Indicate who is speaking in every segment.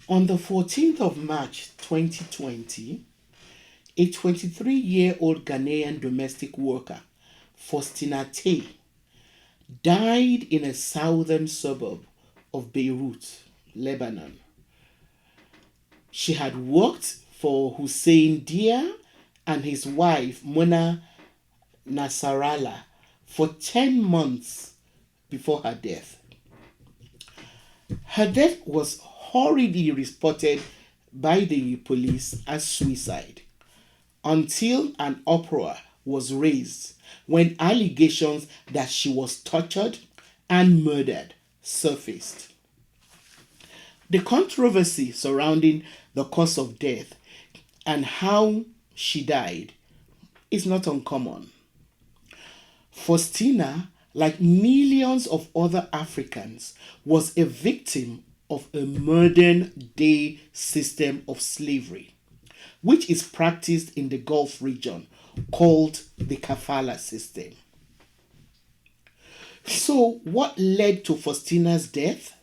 Speaker 1: On the 14th of March 2020, a 23-year-old Ghanaian domestic worker, Faustina Tay, died in a southern suburb of Beirut, Lebanon. She had worked for Hussein Dia and his wife, Mona Nasarallah, for 10 months before her death. Her death was hurriedly reported by the police as suicide until an uproar was raised when allegations that she was tortured and murdered surfaced. The controversy surrounding the cause of death and how she died is not uncommon. Faustina, like millions of other Africans, was a victim of a modern day system of slavery, which is practiced in the Gulf region called the Kafala system. So, what led to Faustina's death?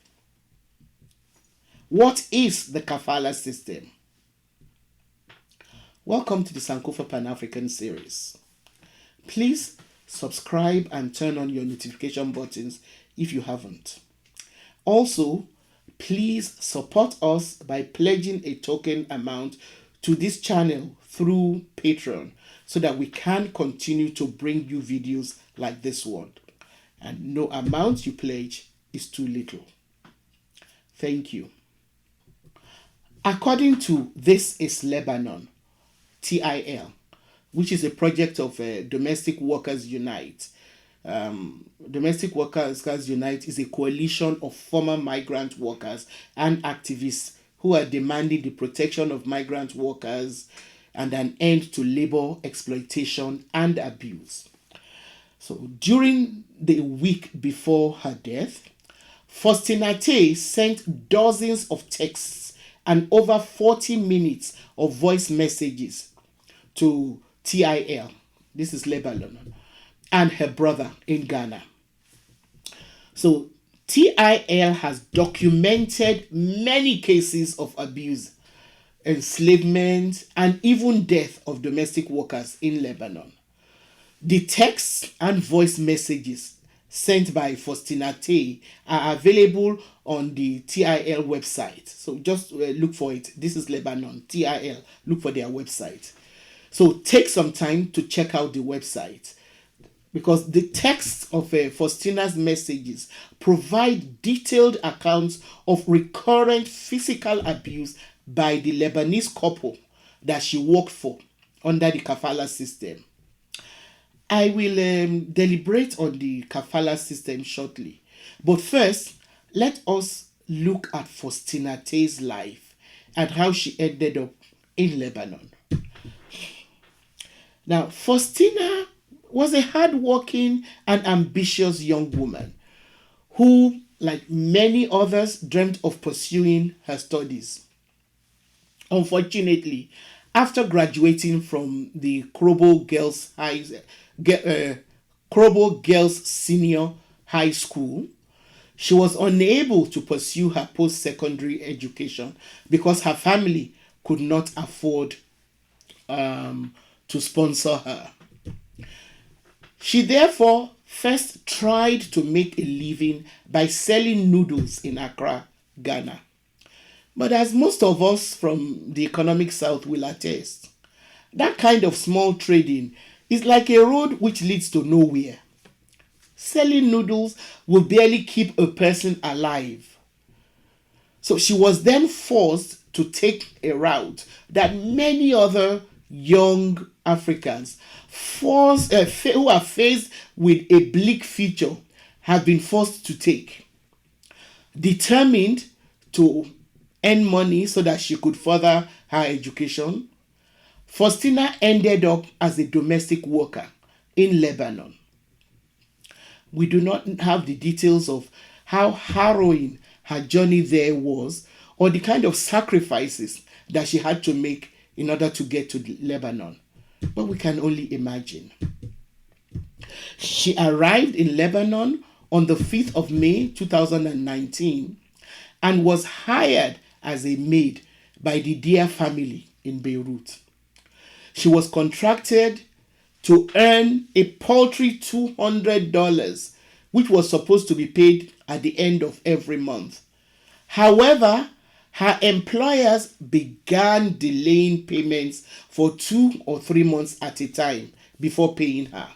Speaker 1: What is the Kafala system? Welcome to the Sankofa Pan-African series. Please subscribe and turn on your notification buttons if you haven't. Also, please support us by pledging a token amount to this channel through Patreon so that we can continue to bring you videos like this one. And no amount you pledge is too little. Thank you. According to This is Lebanon, TIL, which is a project of Domestic Workers Unite. Domestic Workers Unite is a coalition of former migrant workers and activists who are demanding the protection of migrant workers and an end to labor exploitation and abuse. So during the week before her death, Faustina Tay sent dozens of texts and over 40 minutes of voice messages to TIL, this is Lebanon, and her brother in Ghana. So TIL has documented many cases of abuse, enslavement, and even death of domestic workers in Lebanon. The texts and voice messages sent by Faustina Tay are available on the TIL website. So just look for it. This is Lebanon, TIL. Look for their website. So take some time to check out the website because the text of Faustina's messages provide detailed accounts of recurrent physical abuse by the Lebanese couple that she worked for under the Kafala system. I will deliberate on the Kafala system shortly. But first, let us look at Faustina Tay's life and how she ended up in Lebanon. Now, Faustina was a hardworking and ambitious young woman who, like many others, dreamt of pursuing her studies. Unfortunately, after graduating from the Krobo Girls Senior High School, she was unable to pursue her post-secondary education because her family could not afford to sponsor her. She therefore first tried to make a living by selling noodles in Accra, Ghana. But as most of us from the economic south will attest, that kind of small trading is like a road which leads to nowhere. Selling noodles will barely keep a person alive. So she was then forced to take a route that many other young Africans who are faced with a bleak future have been forced to take. Determined to earn money so that she could further her education, Faustina ended up as a domestic worker in Lebanon. We do not have the details of how harrowing her journey there was or the kind of sacrifices that she had to make in order to get to Lebanon, but we can only imagine. She arrived in Lebanon on the 5th of May 2019 and was hired as a maid by the Dear family in Beirut. She was contracted to earn a paltry $200, which was supposed to be paid at the end of every month. However, her employers began delaying payments for 2 or 3 months at a time before paying her.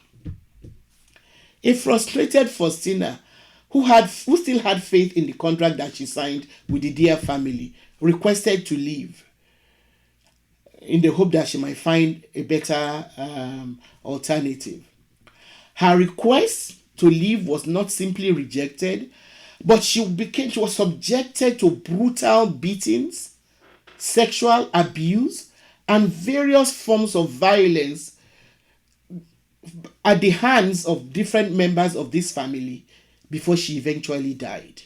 Speaker 1: A frustrated Faustina, who still had faith in the contract that she signed with the Dear family, requested to leave in the hope that she might find a better alternative. Her request to leave was not simply rejected, but she was subjected to brutal beatings, sexual abuse, and various forms of violence at the hands of different members of this family before she eventually died.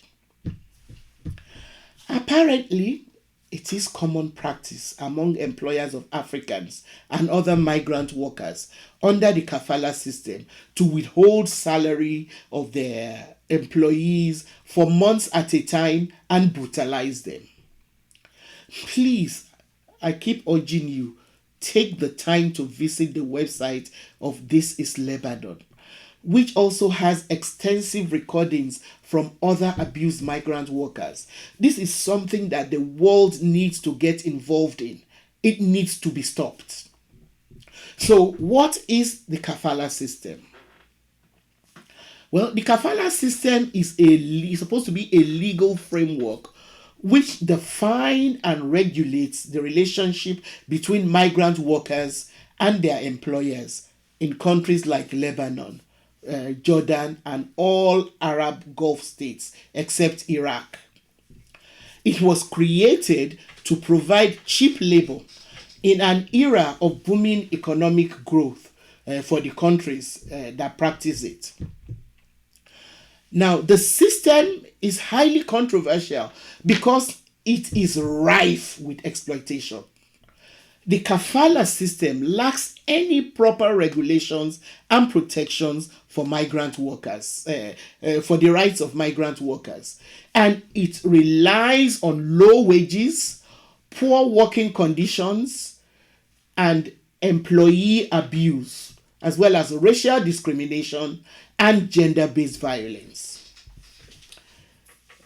Speaker 1: Apparently, it is common practice among employers of Africans and other migrant workers under the Kafala system to withhold salary of their employees for months at a time and brutalize them. Please, I keep urging you, take the time to visit the website of This is Lebanon, which also has extensive recordings from other abused migrant workers. This is something that the world needs to get involved in. It needs to be stopped. So, what is the Kafala system? Well, the Kafala system is supposed to be a legal framework which defines and regulates the relationship between migrant workers and their employers in countries like Lebanon, Jordan, and all Arab Gulf states except Iraq. It was created to provide cheap labor in an era of booming economic growth for the countries that practice it. Now, the system is highly controversial because it is rife with exploitation. The Kafala system lacks any proper regulations and protections for migrant workers, for the rights of migrant workers. And it relies on low wages, poor working conditions, and employee abuse, as well as racial discrimination and gender-based violence.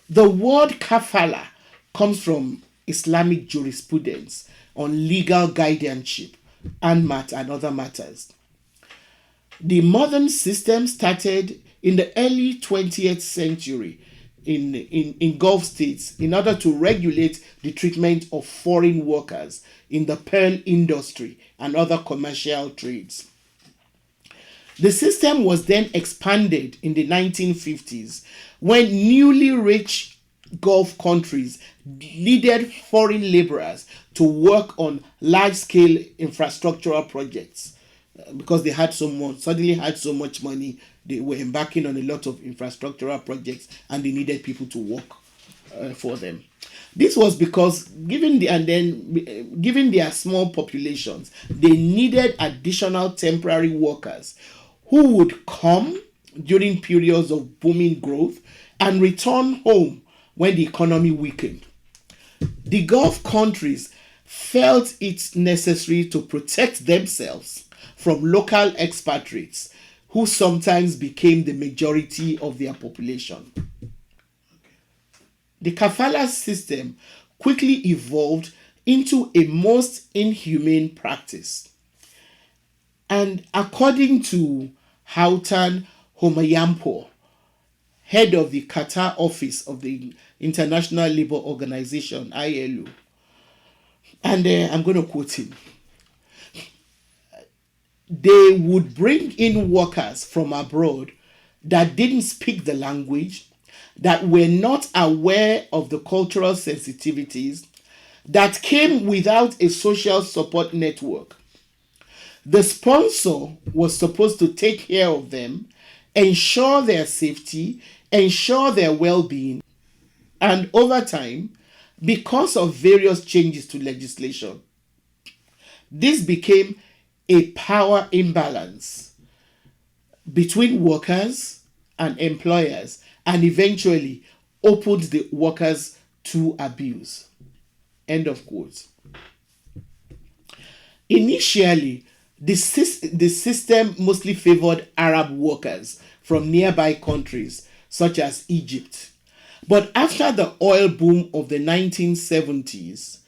Speaker 1: The word kafala comes from Islamic jurisprudence on legal guardianship and other matters. The modern system started in the early 20th century in Gulf states in order to regulate the treatment of foreign workers in the pearl industry and other commercial trades. The system was then expanded in the 1950s when newly rich Gulf countries needed foreign laborers to work on large-scale infrastructural projects because they suddenly had so much money. They were embarking on a lot of infrastructural projects and they needed people to work for them. This was because given their small populations, they needed additional temporary workers who would come during periods of booming growth and return home when the economy weakened. The Gulf countries felt it necessary to protect themselves from local expatriates who sometimes became the majority of their population. The kafala system quickly evolved into a most inhumane practice. And according to Houghton Homayampo, head of the Qatar office of the International Labour Organization, ILO, and I'm going to quote him, they would bring in workers from abroad that didn't speak the language, that were not aware of the cultural sensitivities, that came without a social support network. The sponsor was supposed to take care of them, ensure their safety, ensure their well-being, and over time, because of various changes to legislation, this became a power imbalance between workers and employers and eventually opened the workers to abuse. End of quote. Initially, the system mostly favored Arab workers from nearby countries such as Egypt. But after the oil boom of the 1970s,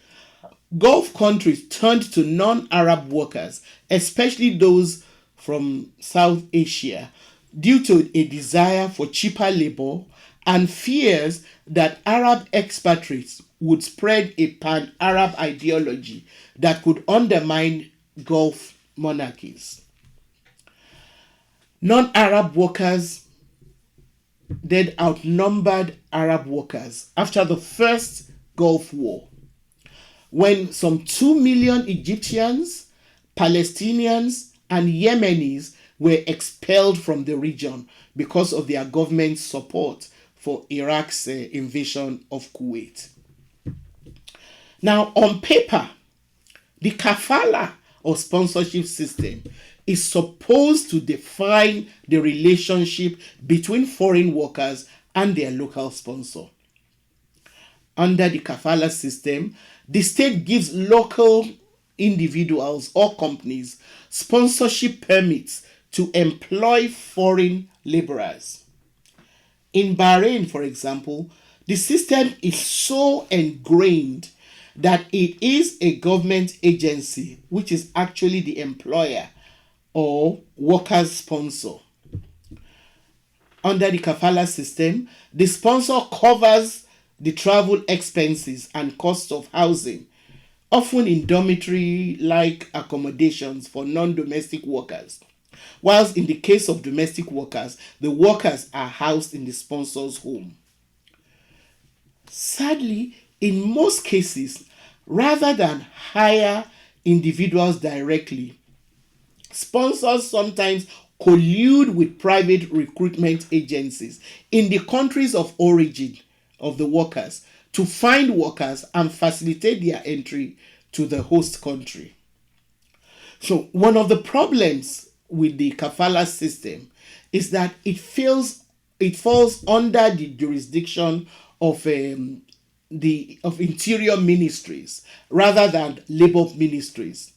Speaker 1: Gulf countries turned to non Arab workers, especially those from South Asia, due to a desire for cheaper labor and fears that Arab expatriates would spread a pan Arab ideology that could undermine Gulf monarchies. Non Arab workers then outnumbered Arab workers after the first Gulf War, when some 2 million Egyptians, Palestinians, and Yemenis were expelled from the region because of their government's support for Iraq's invasion of Kuwait. Now, on paper, the Kafala or sponsorship system is supposed to define the relationship between foreign workers and their local sponsor. Under the Kafala system, the state gives local individuals or companies sponsorship permits to employ foreign laborers. In Bahrain, for example, the system is so ingrained that it is a government agency which is actually the employer or worker's sponsor. Under the Kafala system, the sponsor covers the travel expenses and costs of housing, often in dormitory-like accommodations for non-domestic workers, whilst in the case of domestic workers, the workers are housed in the sponsor's home. Sadly, in most cases, rather than hire individuals directly, sponsors sometimes collude with private recruitment agencies in the countries of origin of the workers to find workers and facilitate their entry to the host country. So, one of the problems with the Kafala system is that it falls under the jurisdiction of interior ministries rather than labor ministries.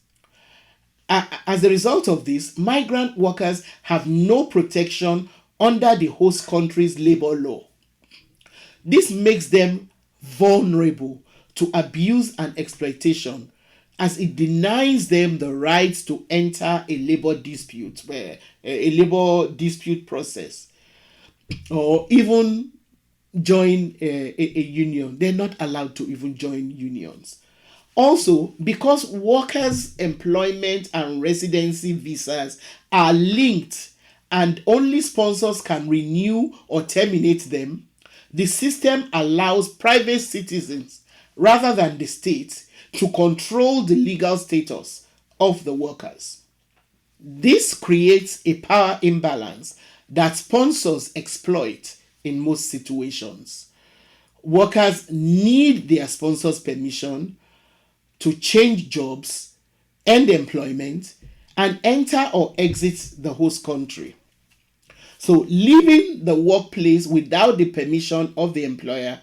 Speaker 1: As a result of this, migrant workers have no protection under the host country's labor law. This makes them vulnerable to abuse and exploitation, as it denies them the right to enter a labor dispute process, or even join a union. They're not allowed to even join unions. Also, because workers' employment and residency visas are linked and only sponsors can renew or terminate them, the system allows private citizens, rather than the state, to control the legal status of the workers. This creates a power imbalance that sponsors exploit in most situations. Workers need their sponsors' permission to change jobs, end employment, and enter or exit the host country. So, leaving the workplace without the permission of the employer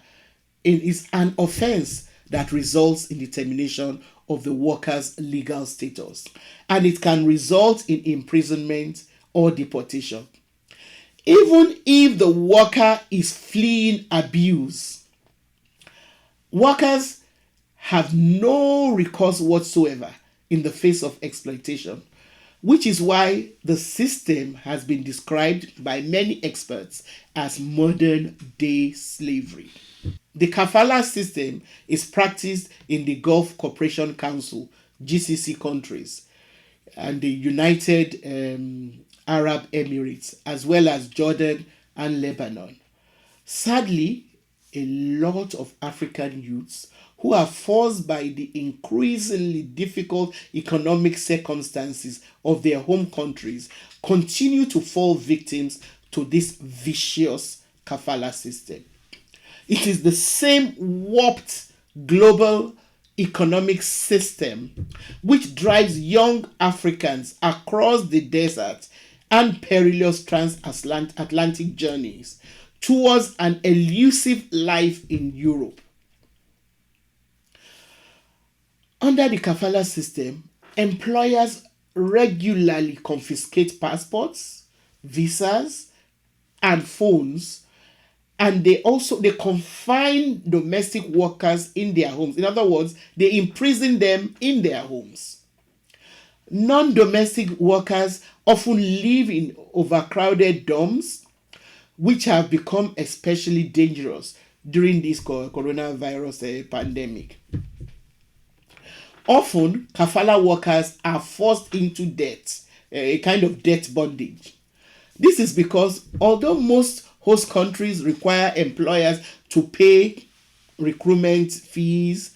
Speaker 1: is an offense that results in the termination of the worker's legal status, and it can result in imprisonment or deportation. Even if the worker is fleeing abuse, workers have no recourse whatsoever in the face of exploitation, which is why the system has been described by many experts as modern day slavery. The Kafala system is practiced in the Gulf Cooperation Council, GCC countries, and the United Arab Emirates, as well as Jordan and Lebanon. Sadly, a lot of African youths who are forced by the increasingly difficult economic circumstances of their home countries continue to fall victims to this vicious Kafala system. It is the same warped global economic system which drives young Africans across the desert and perilous transatlantic journeys towards an elusive life in Europe. Under the kafala system, employers regularly confiscate passports, visas, and phones, and they confine domestic workers in their homes. In other words, they imprison them in their homes. Non-domestic workers often live in overcrowded dorms, which have become especially dangerous during this coronavirus pandemic. Often, kafala workers are forced into debt, a kind of debt bondage. This is because although most host countries require employers to pay recruitment fees,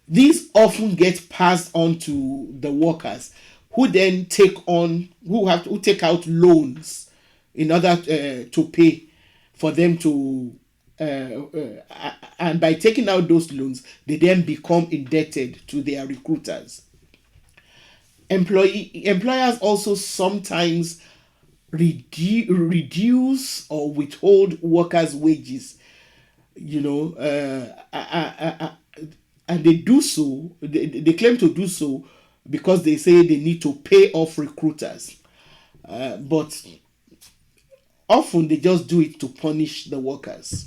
Speaker 1: these often get passed on to the workers, who then take out loans in order to pay for them to and by taking out those loans, they then become indebted to their recruiters. Employers also sometimes reduce or withhold workers' wages, and they do so. They claim to do so because they say they need to pay off recruiters, but often they just do it to punish the workers.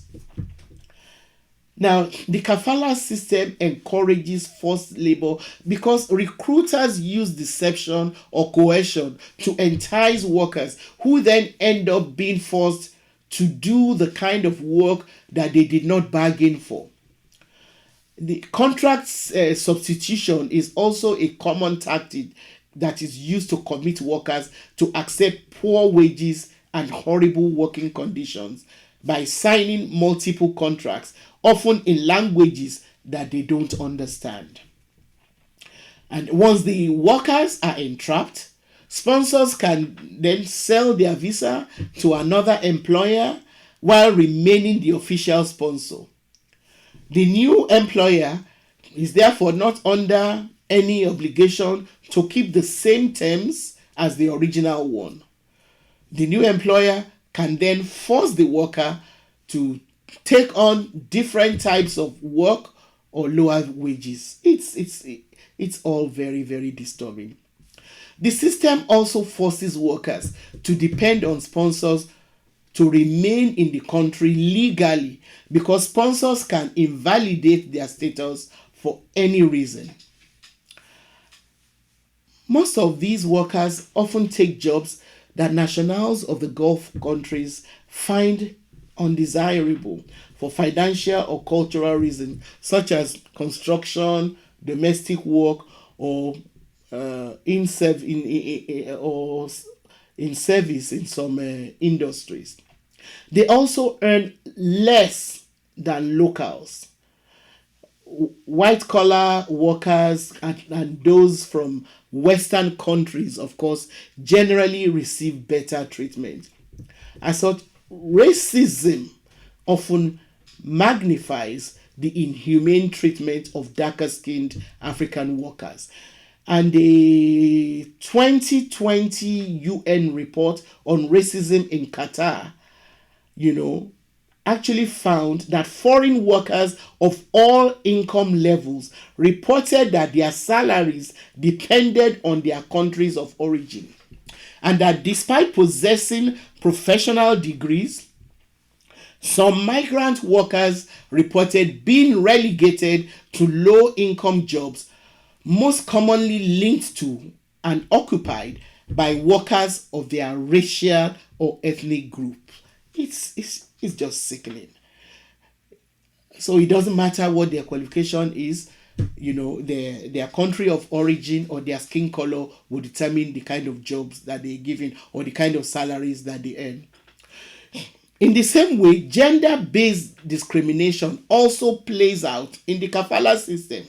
Speaker 1: Now, the kafala system encourages forced labor because recruiters use deception or coercion to entice workers, who then end up being forced to do the kind of work that they did not bargain for. The contract substitution is also a common tactic that is used to commit workers to accept poor wages and horrible working conditions by signing multiple contracts, often in languages that they don't understand. And once the workers are entrapped, sponsors can then sell their visa to another employer while remaining the official sponsor. The new employer is therefore not under any obligation to keep the same terms as the original one. The new employer can then force the worker to take on different types of work or lower wages. It's all very, very disturbing. The system also forces workers to depend on sponsors to remain in the country legally, because sponsors can invalidate their status for any reason. Most of these workers often take jobs that nationals of the Gulf countries find undesirable for financial or cultural reasons, such as construction, domestic work, or in service in some industries. They also earn less than locals. White collar workers and those from Western countries, of course, generally receive better treatment. As such, racism often magnifies the inhumane treatment of darker skinned African workers. And the 2020 UN report on racism in Qatar, actually found that foreign workers of all income levels reported that their salaries depended on their countries of origin. And that despite possessing professional degrees, some migrant workers reported being relegated to low-income jobs, most commonly linked to and occupied by workers of their racial or ethnic group. It's just sickening. So it doesn't matter what their qualification is, their country of origin or their skin color will determine the kind of jobs that they're given or the kind of salaries that they earn. In the same way, gender-based discrimination also plays out in the kafala system.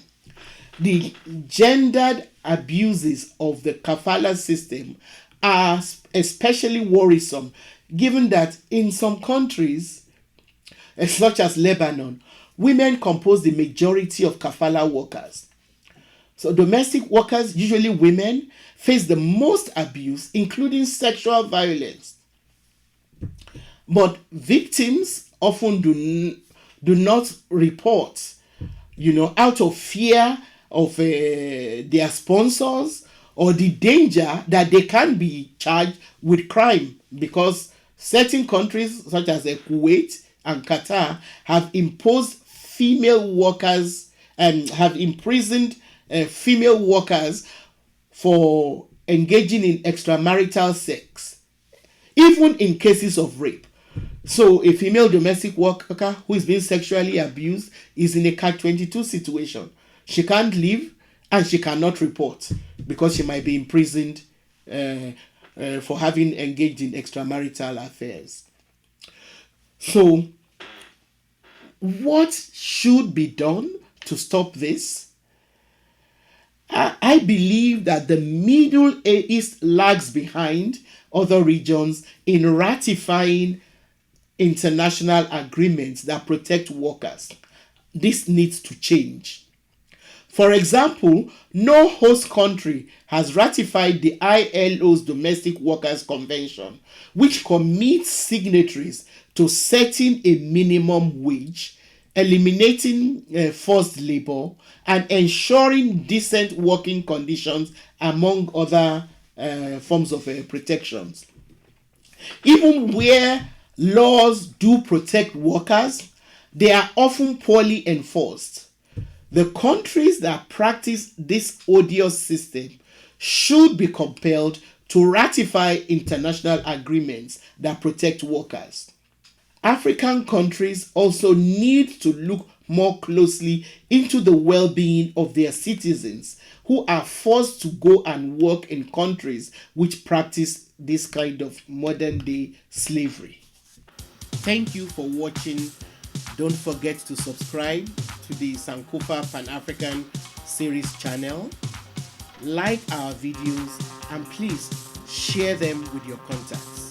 Speaker 1: The gendered abuses of the kafala system are especially worrisome, given that in some countries, such as Lebanon, women compose the majority of kafala workers. So domestic workers, usually women, face the most abuse, including sexual violence. But victims often do not report, out of fear of their sponsors, or the danger that they can be charged with crime, because certain countries such as Kuwait and Qatar have imposed female workers and have imprisoned female workers for engaging in extramarital sex, even in cases of rape. So a female domestic worker who is being sexually abused is in a catch-22 situation. She can't leave and she cannot report because she might be imprisoned for having engaged in extramarital affairs. So what should be done to stop this? I believe that the Middle East lags behind other regions in ratifying international agreements that protect workers. This needs to change. For example, no host country has ratified the ILO's Domestic Workers Convention, which commits signatories to setting a minimum wage, eliminating forced labor, and ensuring decent working conditions, among other forms of protections. Even where laws do protect workers, they are often poorly enforced. The countries that practice this odious system should be compelled to ratify international agreements that protect workers. African countries also need to look more closely into the well-being of their citizens who are forced to go and work in countries which practice this kind of modern-day slavery. Thank you for watching. Don't forget to subscribe to the Sankofa Pan-African series channel. Like our videos and please share them with your contacts.